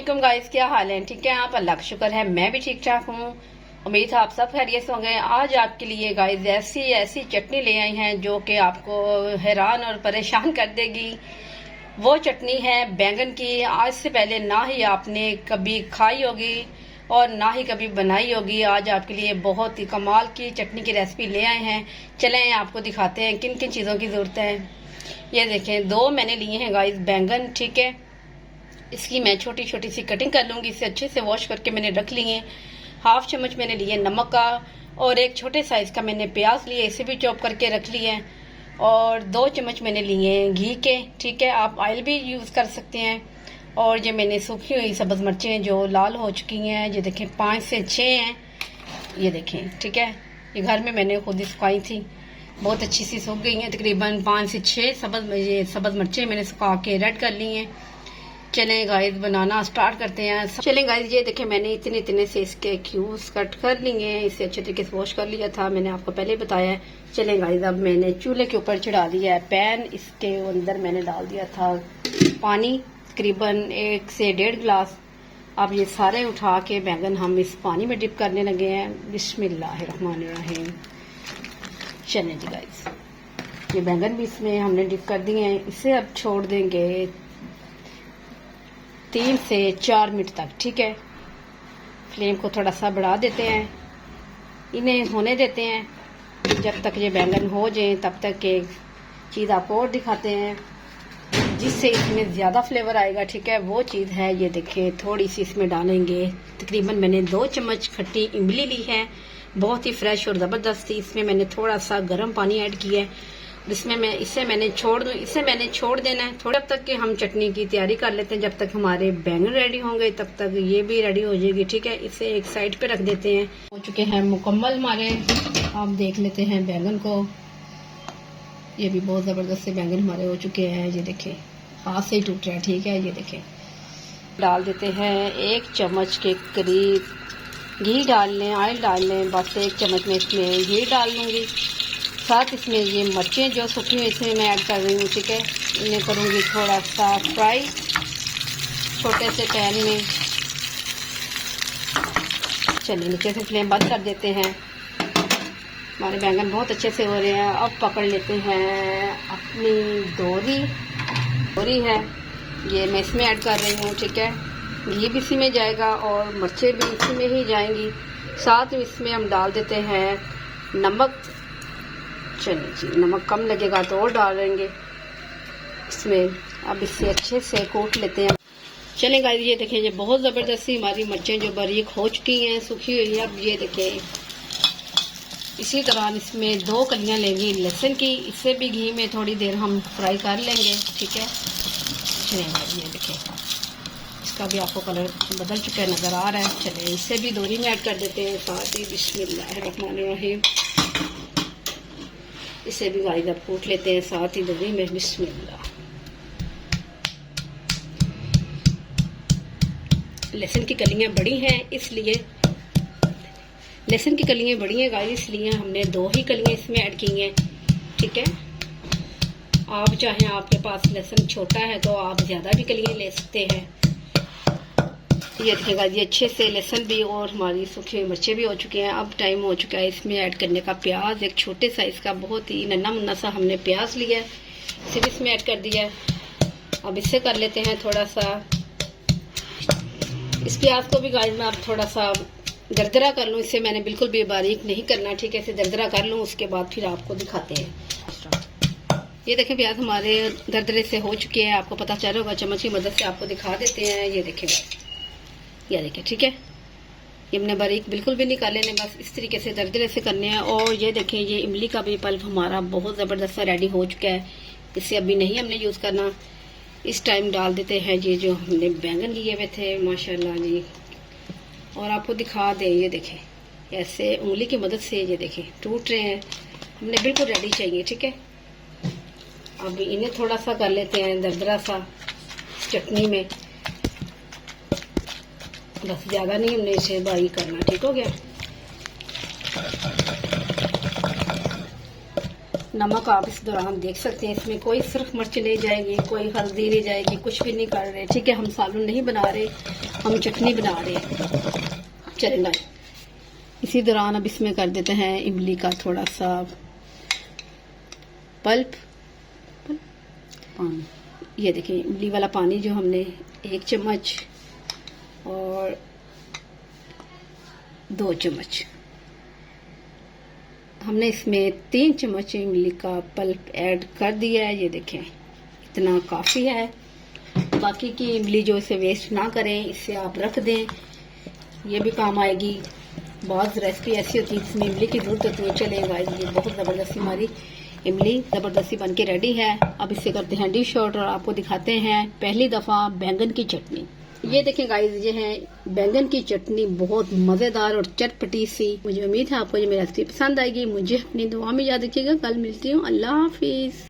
वालेकुम गाइस, क्या हाल है? ठीक है आप? अल्लाह का शुक्र है मैं भी ठीक ठाक हूँ। उम्मीद है आप सब खैरियत होंगे। आज आपके लिए गाइस ऐसी चटनी ले आई हैं जो कि आपको हैरान और परेशान कर देगी। वो चटनी है बैंगन की। आज से पहले ना ही आपने कभी खाई होगी और ना ही कभी बनाई होगी। आज आपके लिए बहुत ही कमाल की चटनी की रेसिपी ले आए हैं। चलें आपको दिखाते हैं किन किन चीज़ों की ज़रूरत है। ये देखें, 2 मैंने लिए हैं गाइस बैंगन। ठीक है, इसकी मैं छोटी छोटी सी कटिंग कर लूँगी। इसे अच्छे से वॉश करके मैंने रख लिए। 1/2 चम्मच मैंने लिए नमक का और एक छोटे साइज़ का मैंने प्याज लिए, इसे भी चॉप करके रख लिए। और 2 चम्मच मैंने लिए घी के। ठीक है, आप ऑयल भी यूज़ कर सकते हैं। और ये मैंने सूखी हुई सब्ज़ मिर्चें जो लाल हो चुकी हैं, ये देखें 5 से 6 हैं। ये देखें, ठीक है, ये घर में मैंने खुद ही सुखाई थी, बहुत अच्छी सी सूख गई हैं। तकरीबन 5 से 6 सब्ज़ मिर्चें मैंने सुखा के रेड कर ली हैं। चलें गाइस बनाना स्टार्ट करते हैं। चलें गाइस, ये देखें मैंने इतने इतने से इसके क्यूब्स कट कर लिए हैं। इसे अच्छे तरीके से वॉश कर लिया था, मैंने आपको पहले बताया है। चलें गाइस, अब मैंने चूल्हे के ऊपर चढ़ा दिया है पैन। इसके अंदर मैंने डाल दिया था पानी, तकरीबन 1 से 1.5 गिलास। अब ये सारे उठा के बैंगन हम इस पानी में डिप करने लगे हैं। बिस्मिल्लाहिर्रहमानिर्रहीम। चलें जी गाइस, ये बैंगन भी इसमें हमने डिप कर दिए हैं। इसे अब छोड़ देंगे 3 से 4 मिनट तक। ठीक है, फ्लेम को थोड़ा सा बढ़ा देते हैं, इन्हें होने देते हैं जब तक ये बैंगन हो जाए। तब तक एक चीज़ आपको और दिखाते हैं जिससे इसमें ज़्यादा फ्लेवर आएगा। ठीक है, वो चीज़ है, ये देखें, थोड़ी सी इसमें डालेंगे। तकरीबन मैंने 2 चम्मच खट्टी इमली ली है, बहुत ही फ्रेश और ज़बरदस्त थी। इसमें मैंने थोड़ा सा गर्म पानी ऐड किया है। इसमें इसे मैंने छोड़ देना है थोड़ा तक कि हम चटनी की तैयारी कर लेते हैं। जब तक हमारे बैंगन रेडी होंगे तब तक ये भी रेडी हो जाएगी। ठीक है, इसे एक साइड पे रख देते हैं। हो चुके हैं मुकम्मल हमारे। आप देख लेते हैं बैंगन को, ये भी बहुत ज़बरदस्त से बैंगन हमारे हो चुके हैं। ये देखें, हाथ से ही टूट रहा है। ठीक है, ये देखें, डाल देते हैं 1 चम्मच के करीब घी डाल लें, ऑयल डाल लें। बस 1 चम्मच में इसमें घी डाल लूँगी। साथ इसमें ये मिर्चें जो सूखी हुई इसमें मैं ऐड कर रही हूँ। ठीक है, इन्हें करूँगी थोड़ा सा फ्राई छोटे से पैन में। चलिए नीचे से फ्लेम बंद कर देते हैं। हमारे बैंगन बहुत अच्छे से हो रहे हैं। अब पकड़ लेते हैं अपनी दोरी है, ये मैं इसमें ऐड कर रही हूँ। ठीक है, घी भी इसी में जाएगा और मिर्चें भी इसी में ही जाएंगी। साथ में इसमें हम डाल देते हैं नमक। चलिए जी, नमक कम लगेगा तो और डालेंगे इसमें। अब इसे अच्छे से कूट लेते हैं। चलें गाइस, ये देखें, ये बहुत ज़बरदस्ती हमारी मिर्चें जो बारीक हो चुकी हैं, सूखी हुई है। अब ये देखें, इसी दौरान इसमें 2 कलियां लेंगी लहसुन की, इसे भी घी में थोड़ी देर हम फ्राई कर लेंगे। ठीक है, चलें गाइस, ये देखें, इसका भी आपको कलर बदल चुका है, नज़र आ रहा है। चलें इसे भी दोरी में ऐड कर देते हैं साथ ही। बिस्मिल्लाहिर्रहमानिर्रहीम। इसे भी गाइस अब कूट लेते हैं साथ ही दोरी में। बिस्मिल्लाह। लहसुन की कलियां बड़ी हैं, इसलिए लहसुन की कलियां बड़ी हैं गाइस, इसलिए हमने 2 ही कलियां इसमें ऐड की हैं। ठीक है, आप चाहें, आपके पास लहसुन छोटा है तो आप ज़्यादा भी कलियां ले सकते हैं। ये देखिएगा, ये अच्छे से लहसुन भी और हमारी सूखी हुई मिर्चें भी हो चुके हैं। अब टाइम हो चुका है इसमें ऐड करने का प्याज। एक छोटे साइज़ का बहुत ही नन्ना मुन्ना सा हमने प्याज लिया है, इसे भी इसमें ऐड कर दिया है। अब इससे कर लेते हैं थोड़ा सा, इस प्याज को भी गाइस मैं अब थोड़ा सा दरदरा कर लूँ। इसे मैंने बिल्कुल भी बारीक नहीं करना। ठीक है, इसे दरदरा कर लूँ, उसके बाद फिर आपको दिखाते हैं। ये देखें, प्याज हमारे दरदरे से हो चुके हैं, आपको पता चल रहा होगा, चम्मच की मदद से आपको दिखा देते हैं। ये देखें, ये देखिए, ठीक है, ये हमने बारीक बिल्कुल भी नहीं कर लेने, बस इस तरीके से दरदरे से करने हैं। और ये देखें, ये इमली का भी पल्प हमारा बहुत ज़बरदस्त रेडी हो चुका है, इसे अभी नहीं हमने यूज़ करना। इस टाइम डाल देते हैं ये जो हमने बैंगन लिए हुए थे, माशाल्लाह जी। और आपको दिखा दें, ये देखें, ऐसे उंगली की मदद से ये देखें टूट रहे हैं, हमने बिल्कुल रेडी चाहिए। ठीक है, अब इन्हें थोड़ा सा कर लेते हैं दरदरा सा चटनी में, बस ज़्यादा नहीं हमने इसे बारीक करना। ठीक हो गया। नमक आप इस दौरान देख सकते हैं, इसमें कोई सिर्फ मिर्च नहीं जाएगी, कोई हल्दी नहीं जाएगी, कुछ भी नहीं कर रहे। ठीक है, हम सालन नहीं बना रहे, हम चटनी बना रहे हैं। चलेगा। इसी दौरान अब इसमें कर देते हैं इमली का थोड़ा सा पल्प पानी। ये देखिए इमली वाला पानी जो हमने 1 चम्मच और 2 चम्मच, हमने इसमें 3 चम्मच इमली का पल्प ऐड कर दिया है। ये देखें इतना काफ़ी है। बाकी की इमली जो इसे वेस्ट ना करें, इसे आप रख दें, ये भी काम आएगी। बहुत रेसिपी ऐसी होती है जिसमें इमली की ज़रूरत होती है। चलेगा, ये बहुत ज़बरदस्ती हमारी इमली ज़बरदस्ती बन के रेडी है। अब इसे करते हैं डिश आउट और आपको दिखाते हैं पहली दफ़ा बैंगन की चटनी। ये देखें गाइस, ये है बैंगन की चटनी, बहुत मज़ेदार और चटपटी सी। मुझे उम्मीद है आपको ये मेरी रेसिपी पसंद आएगी। मुझे अपनी दुआ में याद रखिएगा। कल मिलती हूँ। अल्लाह हाफिज़।